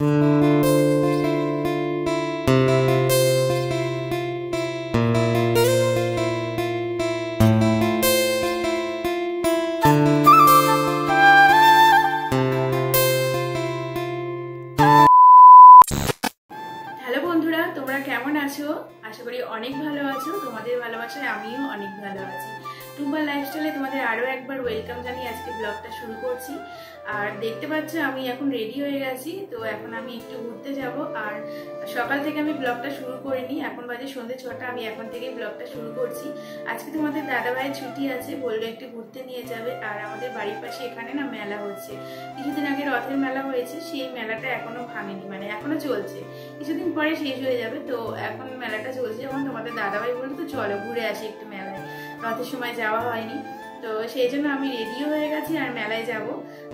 তোমরা কেমন আছো? আশা করি অনেক ভালো আছো। তোমাদের ভালোবাসায় আমিও অনেক ভালো আছি। টুম্বা লাইফস্টাইলে তোমাদের আরও একবার ওয়েলকাম জানিয়ে আজকে ব্লগটা শুরু করছি। আর দেখতে পাচ্ছ আমি এখন রেডি হয়ে গেছি, তো এখন আমি একটু ঘুরতে যাব। আর সকাল থেকে আমি ব্লগটা শুরু করিনি, এখন বাজে সন্ধ্যে 6টা, আমি এখন থেকেই ব্লগটা শুরু করছি। আজকে তোমাদের দাদাভাইয়ের ছুটি আছে, বললো একটু ঘুরতে নিয়ে যাবে। আর আমাদের বাড়ির পাশে এখানে না মেলা হচ্ছে, কিছুদিন আগে রথের মেলা হয়েছে, সেই মেলাটা এখনো ভাঙেনি, মানে এখনো চলছে, কিছুদিন পরে শেষ হয়ে যাবে। তো এখন মেলাটা চলছে, এখন তোমাদের দাদাভাই বললো তো চলো ঘুরে আসি একটু মেলায়, রথের সময় যাওয়া হয়নি। তো সেই জন্য আমি রেডিও হয়ে গেছি আর মেলায় যাব।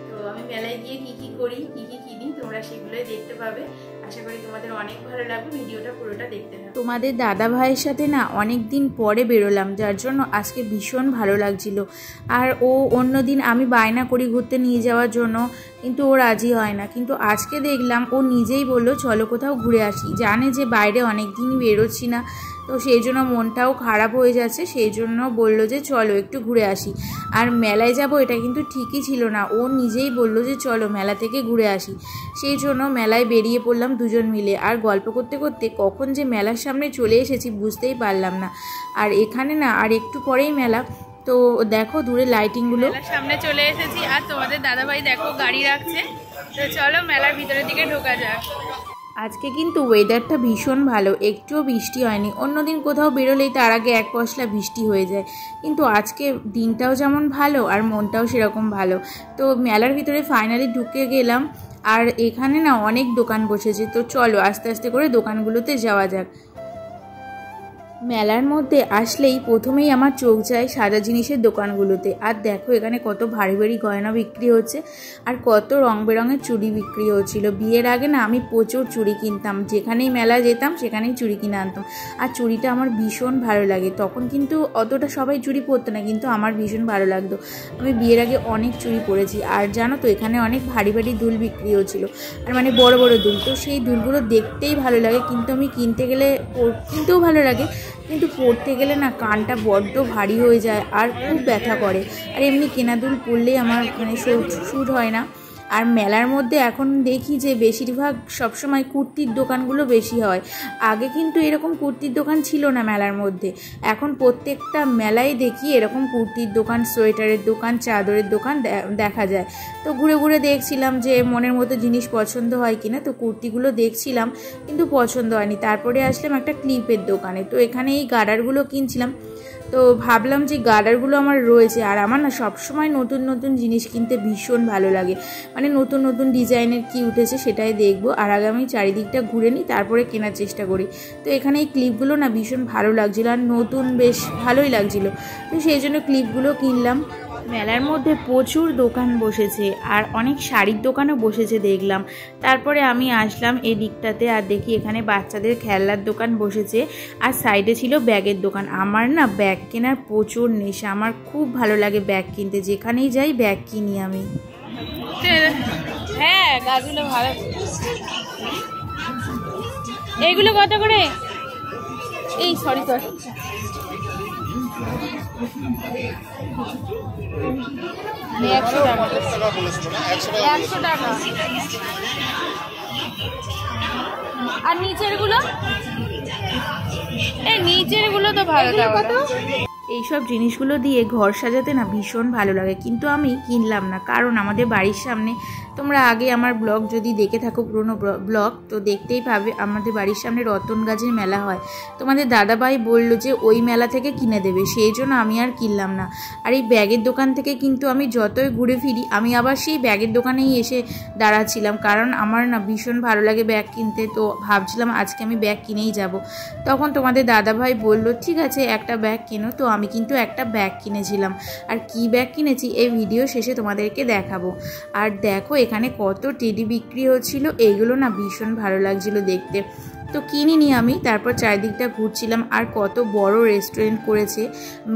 তো আমি মেলায় গিয়ে কি কি করি, কি কি কিনি, তোমরা সেগুলোই দেখতে পাবে। আশা করি তোমাদের অনেক ভালো লাগবে, ভিডিওটা পুরোটা দেখতে থাকো। তোমাদের দাদা ভাইয়ের সাথে না অনেক দিন পরে বেরোলাম, যার জন্য আজকে ভীষণ ভালো লাগছিল। আর ও অন্যদিন আমি বায়না করি ঘুরতে নিয়ে যাওয়ার জন্য, কিন্তু ও রাজি হয় না। কিন্তু আজকে দেখলাম ও নিজেই বললো চলো কোথাও ঘুরে আসি, জানে যে বাইরে অনেক দিন বেরোচ্ছি না, তো সেই জন্য মনটাও খারাপ হয়ে যাচ্ছে, সেই জন্য বললো যে চলো একটু ঘুরে আসি। আর মেলায় যাব এটা কিন্তু ঠিকই ছিল না, ও নিজেই বললো যে চলো মেলা থেকে ঘুরে আসি। সেই জন্য মেলায় বেরিয়ে পড়লাম দুজন মিলে। আর গল্প করতে করতে কখন যে মেলার সামনে চলে এসেছি বুঝতেই পারলাম না। আর এখানে না আর একটু পরেই মেলা, তো দেখো দূরে লাইটিংগুলো। সামনে চলে এসেছি আর তোমাদের দাদাভাই দেখো গাড়ি রাখছে, তো চলো মেলার ভিতরের দিকে ঢোকা যাক। আজকে কিন্তু ওয়েদারটা ভীষণ ভালো, একটুও বৃষ্টি হয়নি। অন্যদিন কোথাও বেরোলেই তার আগে এক পশলা বৃষ্টি হয়ে যায়, কিন্তু আজকে দিনটাও যেমন ভালো আর মনটাও সেরকম ভালো। তো মেলার ভিতরে ফাইনালি ঢুকে গেলাম। আর এখানে না অনেক দোকান বসেছে, তো চলো আস্তে আস্তে করে দোকানগুলোতে যাওয়া যাক। মেলার মধ্যে আসলেই প্রথমেই আমার চোখ যায় সাদা জিনিসের দোকানগুলোতে। আর দেখো এখানে কত ভারী ভারী গয়না বিক্রি হচ্ছে, আর কত রং বেরঙের চুড়ি বিক্রি হচ্ছিল। বিয়ের আগে না আমি প্রচুর চুড়ি কিনতাম, যেখানেই মেলা যেতাম সেখানেই চুড়ি কিনে আনতাম। আর চুড়িটা আমার ভীষণ ভালো লাগে, তখন কিন্তু অতটা সবাই চুড়ি পরতো না, কিন্তু আমার ভীষণ ভালো লাগতো। আমি বিয়ের আগে অনেক চুড়ি পরেছি। আর জানো তো এখানে অনেক ভারী ভারী দুল বিক্রি হচ্ছিল, আর মানে বড় বড় দুল। তো সেই দুলগুলো দেখতেই ভালো লাগে, কিন্তু আমি কিনতেও ভালো লাগে, কিন্তু পরতে গেলে না কানটা বড্ড ভারী হয়ে যায় আর খুব ব্যথা করে। আর এমনি কেনা দুল পরলেই আমার মানে স্যুট হয় না। আর মেলার মধ্যে এখন দেখি যে বেশিরভাগ সবসময় কুর্তির দোকানগুলো বেশি হয়। আগে কিন্তু এরকম কুর্তির দোকান ছিল না মেলার মধ্যে, এখন প্রত্যেকটা মেলায় দেখি এরকম কুর্তির দোকান, সোয়েটারের দোকান, চাদরের দোকান দেখা যায়। তো ঘুরে ঘুরে দেখছিলাম যে মনের মতো জিনিস পছন্দ হয় কিনা, তো কুর্তিগুলো দেখছিলাম কিন্তু পছন্দ হয়নি। তারপরে আসলাম একটা ক্লিপের দোকানে, তো এখানে এই গার্ডারগুলো কিনছিলাম। তো ভাবলাম যে গার্ডারগুলো আমার রয়েছে, আর আমার না সবসময় নতুন নতুন জিনিস কিনতে ভীষণ ভালো লাগে, মানে নতুন নতুন ডিজাইনের কি উঠেছে সেটাই দেখবো। আর আগে আমি চারিদিকটা ঘুরে নিই, তারপরে কেনার চেষ্টা করি। তো এখানে এই ক্লিপগুলো না ভীষণ ভালো লাগছিলো, আর নতুন বেশ ভালোই লাগছিলো, তো সেই জন্য ক্লিপগুলো কিনলাম। মেলার মধ্যে প্রচুর দোকান বসেছে, আর অনেক শাড়ির দোকানও বসেছে দেখলাম। তারপরে আমি আসলাম এই দিকটাতে, আর দেখি এখানে বাচ্চাদের খেলনার দোকান বসেছে, আর সাইডে ছিল ব্যাগের দোকান। আমার না ব্যাগ কেনার প্রচুর নেশা, আমার খুব ভালো লাগে ব্যাগ কিনতে, যেখানেই যাই ব্যাগ কিনি আমি। হ্যাঁ গাছগুলো ভালো। এইগুলো কত করে? এই সরি 100 টাকা। আর নিচের গুলো তো ভালো। এইসব জিনিসগুলো দিয়ে ঘর সাজাতে না ভীষণ ভালো লাগে, কিন্তু আমি কিনলাম না, কারণ আমাদের বাড়ির সামনে, তোমরা আগে আমার ব্লগ যদি দেখে থাকো পুরনো ব্লগ, তো দেখতেই পাবে আমাদের বাড়ির সামনে রতন গাছের মেলা হয়। তোমাদের দাদাভাই বলল যে ওই মেলা থেকে কিনে দেবে, সেই জন্য আমি আর কিনলাম না। আর এই ব্যাগের দোকান থেকে কিন্তু আমি যতই ঘুরে ফিরি, আমি আবার সেই ব্যাগের দোকানেই এসে দাঁড়াচ্ছিলাম, কারণ আমার না ভীষণ ভালো লাগে ব্যাগ কিনতে। তো ভাবছিলাম আজকে আমি ব্যাগ কিনেই যাব। তখন তোমাদের দাদাভাই বলল ঠিক আছে একটা ব্যাগ কেনো। তো আমি কিন্তু একটা ব্যাগ কিনেছিলাম, আর কি ব্যাগ কিনেছি এই ভিডিও শেষে তোমাদেরকে দেখাবো। আর দেখো এখানে কত টেডি বিক্রি হচ্ছিল, এইগুলো না ভীষণ ভালো লাগছিল দেখতে। তো কিনিনি আমি, তারপর চারিদিকটা ঘুরছিলাম। আর কত বড় রেস্টুরেন্ট করেছে।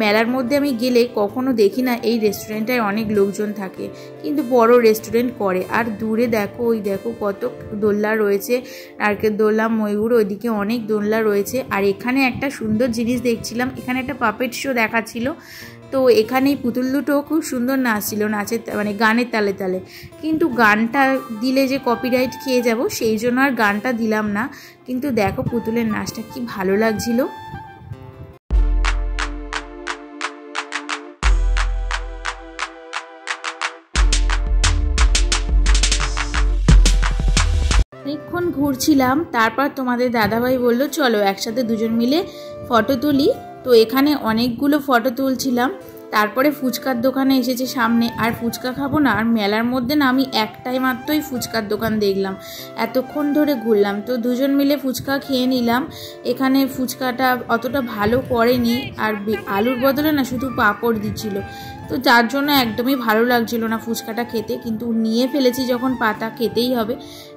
মেলার মধ্যে আমি গেলে কখনো দেখি না এই রেস্টুরেন্টটায় অনেক লোকজন থাকে, কিন্তু বড় রেস্টুরেন্ট করে। আর দূরে দেখো, ওই দেখো কত দোলনা রয়েছে, নারকেল দোলনা, ময়ূর, ওইদিকে অনেক দোলনা রয়েছে। আর এখানে একটা সুন্দর জিনিস দেখছিলাম, এখানে একটা পাপেট শো দেখাচ্ছিল। তো এখানে এই পুতুল দুটো খুব সুন্দর নাচছিল, নাচের মানে গানের তালে তালে। কিন্তু গানটা দিলে যে কপিরাইট খেয়ে যাব, সেই জন্য আর গানটা দিলাম না। কিন্তু দেখো পুতুলের নাচটা কি ভালো লাগছিল। অনেকক্ষণ ঘুরছিলাম, তারপর তোমাদের দাদাভাই বললো চলো একসাথে দুজন মিলে ফটো তুলি। তো এখানে অনেকগুলো ফটো তুলছিলাম। তারপরে ফুচকার দোকানে এসেছে সামনে, আর ফুচকা খাবো না। আর মেলার মধ্যে না আমি একটাই মাত্রই ফুচকার দোকান দেখলাম, এতক্ষণ ধরে ঘুরলাম। তো দুজন মিলে ফুচকা খেয়ে নিলাম। এখানে ফুচকাটা অতটা ভালো করেনি, আর আলুর বদলে না শুধু পাঁপড় দিচ্ছিল। তো যার জন্য একদমই ভালো লাগছিল না ফুচকাটা খেতে, কিন্তু নিয়ে ফেলেছি যখন পাতা খেতেই হবে,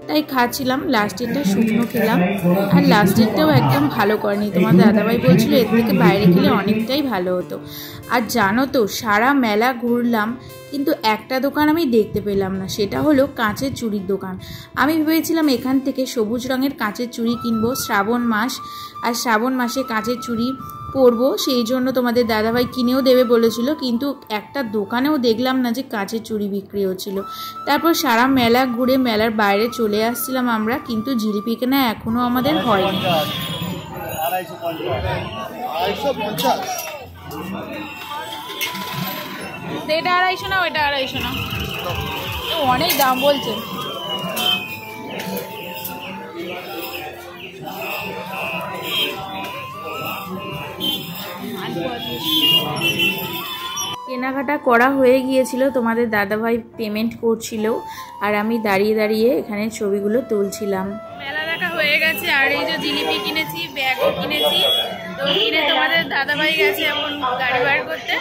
তাই খাচ্ছিলাম। লাস্টেরটা শুকনো খেলাম, আর লাস্টেরটাও একদম ভালো করেনি। তোমার দাদাভাই বলছিল এর থেকে বাইরে খেলে অনেকটাই ভালো হতো। আর জানো তো, সারা মেলা ঘুরলাম কিন্তু একটা দোকান আমি দেখতে পেলাম না, সেটা হলো কাঁচের চুড়ির দোকান। আমি ভেবেছিলাম এখান থেকে সবুজ রঙের কাঁচের চুড়ি কিনবো, শ্রাবণ মাস, আর শ্রাবণ মাসে কাঁচের চুড়ি পরবো, সেই জন্য তোমাদের দাদাভাই কিনেও দেবে বলেছিল। কিন্তু একটা দোকানেও দেখলাম না যে কাঁচের চুড়ি বিক্রি হচ্ছিল। তারপর সারা মেলা ঘুরে মেলার বাইরে চলে আসছিলাম আমরা, কিন্তু জিলিপি কেনা এখনও আমাদের হয়নি। এটা 250 না, ওইটা 250 না, অনেক দাম বলছে। কেনাকাটা করা হয়ে গিয়েছিল, তোমাদের দাদাভাই পেমেন্ট করছিল, আর আমি দাঁড়িয়ে দাঁড়িয়ে এখানে ছবিগুলো তুলছিলাম। মেলা দেখা হয়ে গেছে, আর এই যে জিলিপি কিনেছি, ব্যাগও কিনেছি। তো কিনে তোমাদের দাদাভাই গেছে এখন গাড়ি বার করতে,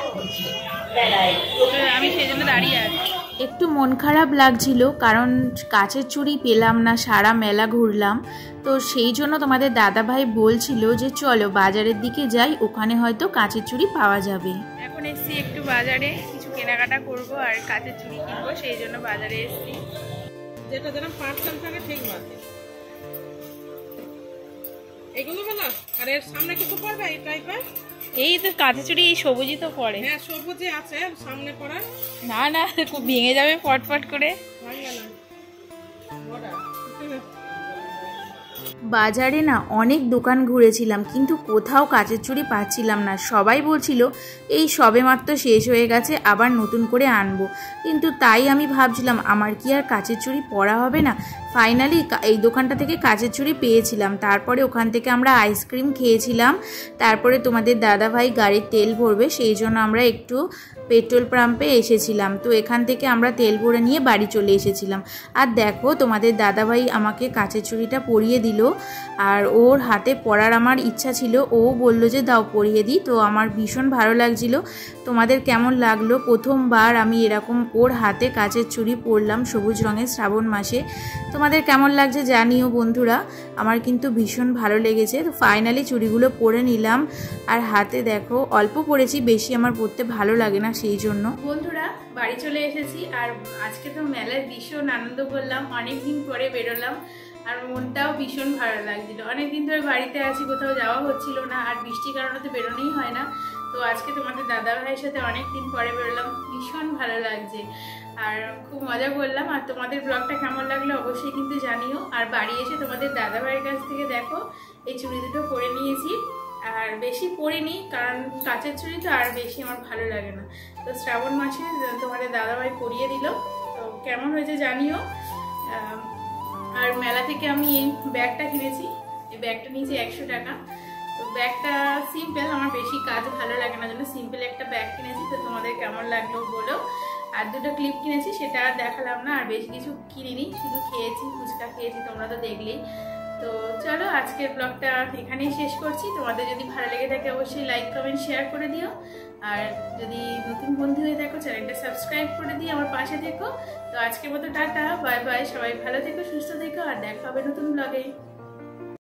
আমি সেই জন্য দাঁড়িয়ে আছি। একটু মন খারাপ লাগছিল, কারণ কাচের চুড়ি পেলাম না, সারা মেলা ঘুরলাম। তো সেই জন্য তোমাদের দাদাভাই বলছিল যে চলো বাজারের দিকে যাই, ওখানে হয়তো কাচের চুড়ি পাওয়া যাবে। এখন এসছি একটু বাজারে, কিছু কেনাকাটা করব আর কাচের চুড়ি কিনবো, সেই জন্য বাজারে এসছি। যেটা যেন পার্সেল থাকে ঠিক আছে, এগুলো না। আর এর সামনে কিছু পড়বে এই টাইপের, এই তো কাঁচের চুড়ি, এই সবুজই তো পড়ে। হ্যাঁ সবুজই আছে সামনে পড়া। না না, খুব ভেঙে যাবে ফটফট করে। বাজারে না অনেক দোকান ঘুরেছিলাম, কিন্তু কোথাও কাচের চুড়ি পাচ্ছিলাম না। সবাই বলছিল এই সবেমাত্র শেষ হয়ে গেছে, আবার নতুন করে আনবো। কিন্তু তাই আমি ভাবছিলাম আমার কি আর কাচের চুড়ি পরা হবে না। ফাইনালি এই দোকানটা থেকে কাচের চুড়ি পেয়েছিলাম। তারপরে ওখান থেকে আমরা আইসক্রিম খেয়েছিলাম। তারপরে তোমাদের দাদাভাই গাড়ির তেল ভরবে, সেই জন্য আমরা একটু পেট্রোল পাম্পে এসেছিলাম। তো এখান থেকে আমরা তেল ভরে নিয়ে বাড়ি চলে এসেছিলাম। আর দেখো তোমাদের দাদাভাই আমাকে কাচের চুড়িটা পরিয়ে দিল, আর ওর হাতে পরার আমার ইচ্ছা ছিল, ও বলল যে দাও পরিয়ে দিই। তো আমার ভীষণ ভালো লাগছিল। তোমাদের কেমন লাগলো? প্রথমবার আমি এরকম ওর হাতে কাচের চুড়ি পরলাম সবুজ রঙের শ্রাবণ মাসে। তোমাদের কেমন লাগছে জানিও বন্ধুরা, আমার কিন্তু ভীষণ ভালো লেগেছে। তো ফাইনালি চুড়িগুলো পরে নিলাম, আর হাতে দেখো অল্প পরেছি, বেশি আমার পরতে ভালো লাগে না, সেই জন্য। বন্ধুরা বাড়ি চলে এসেছি, আর আজকে তো মেলায় ভীষণ আনন্দ করলাম, অনেকদিন পরে বেরোলাম, আর মনটাও ভীষণ ভালো লাগছিল। অনেকদিন ধরে বাড়িতে আছি, কোথাও যাওয়া হচ্ছিল না, আর বৃষ্টির কারণে তো বেরোনোই হয় না। তো আজকে তোমাদের দাদা ভাইয়ের সাথে অনেকদিন পরে বেরোলাম, ভীষণ ভালো লাগছে, আর খুব মজা করলাম। আর তোমাদের ব্লগটা কেমন লাগলো অবশ্যই কিন্তু জানিও। আর বাড়ি এসে তোমাদের দাদা ভাইয়ের কাছ থেকে দেখো এই চুড়ি দুটো পরে নিয়েছি, আর বেশি পরিনি, কারণ কাচের চুড়ি তো আর বেশি আমার ভালো লাগে না। তো শ্রাবণ মাসে তোমাদের দাদাভাই পরিয়ে দিল, তো কেমন হয়েছে জানিও। আর মেলা থেকে আমি এই ব্যাগটা কিনেছি, এই ব্যাগটা নিয়েছি 100 টাকা। তো ব্যাগটা সিম্পল, আমার বেশি কাজ ভালো লাগে না, জন্য সিম্পল একটা ব্যাগ কিনেছি। তো তোমাদের কেমন লাগলো বলো। আর দুটো ক্লিপ কিনেছি, সেটা আর দেখালাম না, আর বেশি কিছু কিনিনি, শুধু খেয়েছি, ফুচকা খেয়েছি, তোমরা তো দেখলেই। তো তো চলো আজকের ব্লগটা এখানেই শেষ করছি। তোমাদের যদি ভালো লেগে থাকে অবশ্যই লাইক কমেন্ট শেয়ার করে দিও, আর যদি নতুন বন্ধু হয়ে থাকো চ্যানেলটা সাবস্ক্রাইব করে দিয়ে আমার পাশে থেকো। তো আজকের মতো টাটা, বাই বাই, সবাই ভালো থেকো, সুস্থ থেকো, আর দেখা হবে নতুন ব্লগে।